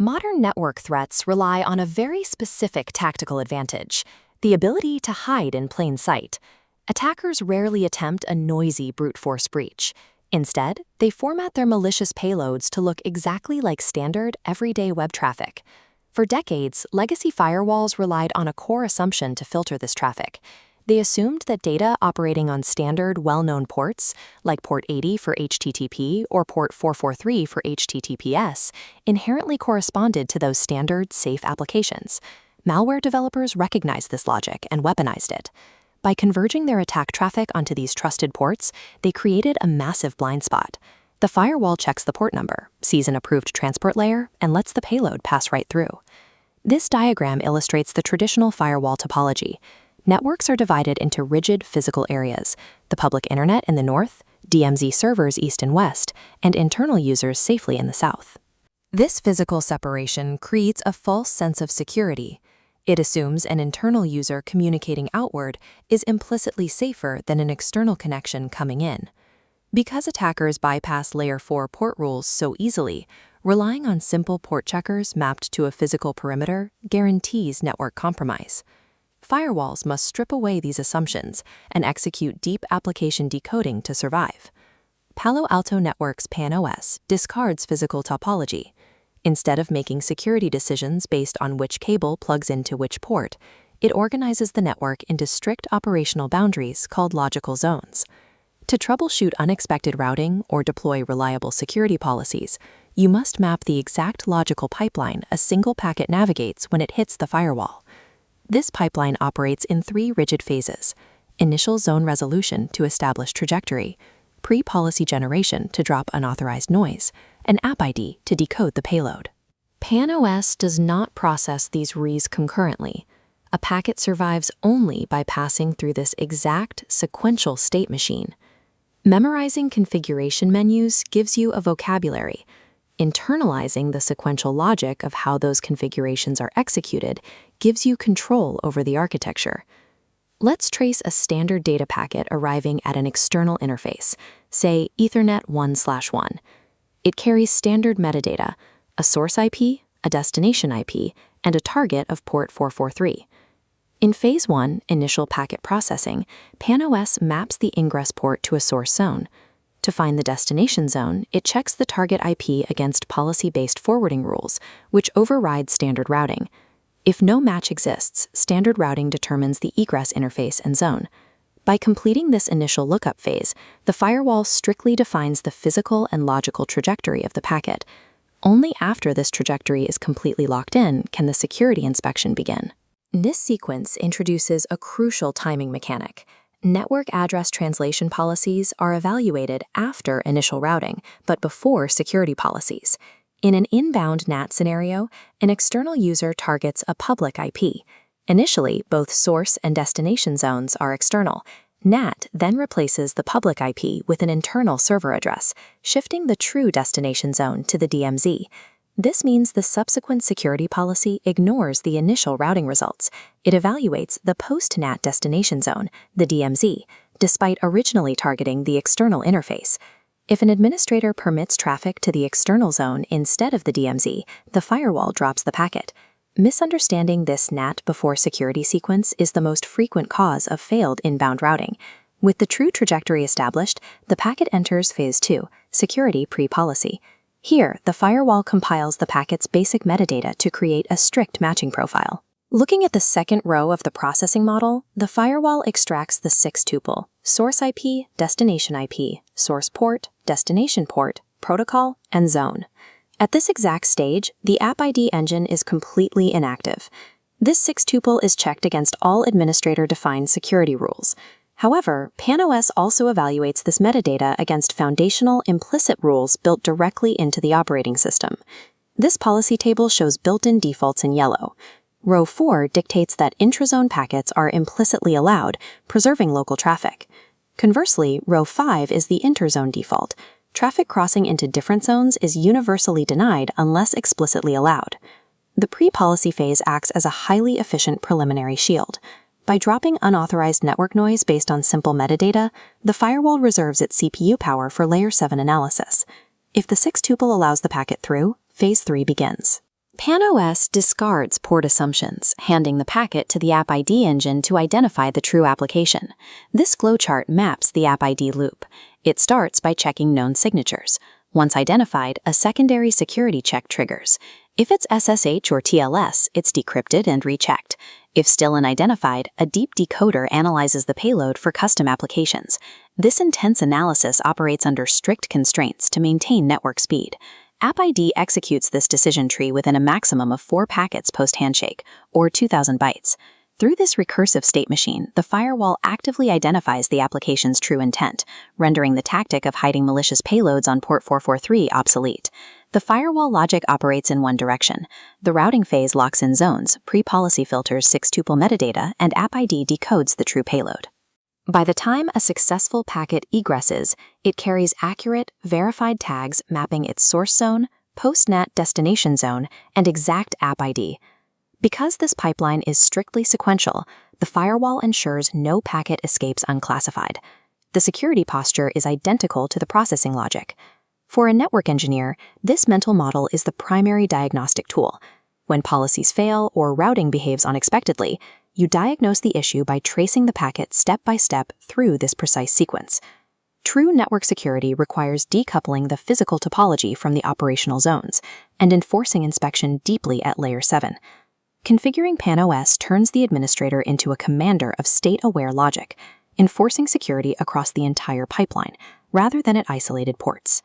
Modern network threats rely on a very specific tactical advantage: the ability to hide in plain sight. Attackers rarely attempt a noisy brute force breach. Instead, they format their malicious payloads to look exactly like standard, everyday web traffic. For decades, legacy firewalls relied on a core assumption to filter this traffic. They assumed that data operating on standard, well-known ports, like port 80 for HTTP or port 443 for HTTPS, inherently corresponded to those standard, safe applications. Malware developers recognized this logic and weaponized it. By converging their attack traffic onto these trusted ports, they created a massive blind spot. The firewall checks the port number, sees an approved transport layer, and lets the payload pass right through. This diagram illustrates the traditional firewall topology. Networks are divided into rigid physical areas: the public internet in the north, DMZ servers east and west, and internal users safely in the south. This physical separation creates a false sense of security. It assumes an internal user communicating outward is implicitly safer than an external connection coming in. Because attackers bypass Layer 4 port rules so easily, relying on simple port checkers mapped to a physical perimeter guarantees network compromise. Firewalls must strip away these assumptions and execute deep application decoding to survive. Palo Alto Networks PCNSE discards physical topology. Instead of making security decisions based on which cable plugs into which port, it organizes the network into strict operational boundaries called logical zones. To troubleshoot unexpected routing or deploy reliable security policies, you must map the exact logical pipeline a single packet navigates when it hits the firewall. This pipeline operates in 3 rigid phases: initial zone resolution to establish trajectory, pre-policy generation to drop unauthorized noise, and app ID to decode the payload. PCNSE does not process these rees concurrently. A packet survives only by passing through this exact sequential state machine. Memorizing configuration menus gives you a vocabulary. Internalizing the sequential logic of how those configurations are executed gives you control over the architecture. Let's trace a standard data packet arriving at an external interface, say Ethernet 1/1. It carries standard metadata: a source IP, a destination IP, and a target of port 443. In Phase 1, initial packet processing, PCNSE maps the ingress port to a source zone. To find the destination zone, it checks the target IP against policy-based forwarding rules, which override standard routing. If no match exists, standard routing determines the egress interface and zone. By completing this initial lookup phase, the firewall strictly defines the physical and logical trajectory of the packet. Only after this trajectory is completely locked in can the security inspection begin. This sequence introduces a crucial timing mechanic. Network address translation policies are evaluated after initial routing, but before security policies. In an inbound NAT scenario, an external user targets a public IP. Initially, both source and destination zones are external. NAT then replaces the public IP with an internal server address, shifting the true destination zone to the DMZ. This means the subsequent security policy ignores the initial routing results. It evaluates the post-NAT destination zone, the DMZ, despite originally targeting the external interface. If an administrator permits traffic to the external zone instead of the DMZ, the firewall drops the packet. Misunderstanding this NAT before security sequence is the most frequent cause of failed inbound routing. With the true trajectory established, the packet enters Phase 2, security pre-policy. Here, the firewall compiles the packet's basic metadata to create a strict matching profile. Looking at the second row of the processing model, the firewall extracts the 6-tuple: source IP, destination IP, source port, destination port, protocol, and zone. At this exact stage, the app ID engine is completely inactive. This 6-tuple is checked against all administrator-defined security rules. However, PCNSE also evaluates this metadata against foundational implicit rules built directly into the operating system. This policy table shows built-in defaults in yellow. Row 4 dictates that intrazone packets are implicitly allowed, preserving local traffic. Conversely, row 5 is the interzone default. Traffic crossing into different zones is universally denied unless explicitly allowed. The pre-policy phase acts as a highly efficient preliminary shield. By dropping unauthorized network noise based on simple metadata, the firewall reserves its CPU power for Layer 7 analysis. If the 6-tuple allows the packet through, Phase 3 begins. PAN-OS discards port assumptions, handing the packet to the App ID engine to identify the true application. This flowchart maps the App ID loop. It starts by checking known signatures. Once identified, a secondary security check triggers. If it's SSH or TLS, it's decrypted and rechecked. If still unidentified, a deep decoder analyzes the payload for custom applications. This intense analysis operates under strict constraints to maintain network speed. App ID executes this decision tree within a maximum of 4 packets post-handshake, or 2,000 bytes. Through this recursive state machine, the firewall actively identifies the application's true intent, rendering the tactic of hiding malicious payloads on port 443 obsolete. The firewall logic operates in one direction. The routing phase locks in zones, pre-policy filters 6-tuple metadata, and App ID decodes the true payload. By the time a successful packet egresses, it carries accurate, verified tags mapping its source zone, post-NAT destination zone, and exact App ID. Because this pipeline is strictly sequential, the firewall ensures no packet escapes unclassified. The security posture is identical to the processing logic. For a network engineer, this mental model is the primary diagnostic tool. When policies fail or routing behaves unexpectedly, you diagnose the issue by tracing the packet step by step through this precise sequence. True network security requires decoupling the physical topology from the operational zones and enforcing inspection deeply at layer 7. Configuring PAN-OS turns the administrator into a commander of state-aware logic, enforcing security across the entire pipeline, rather than at isolated ports.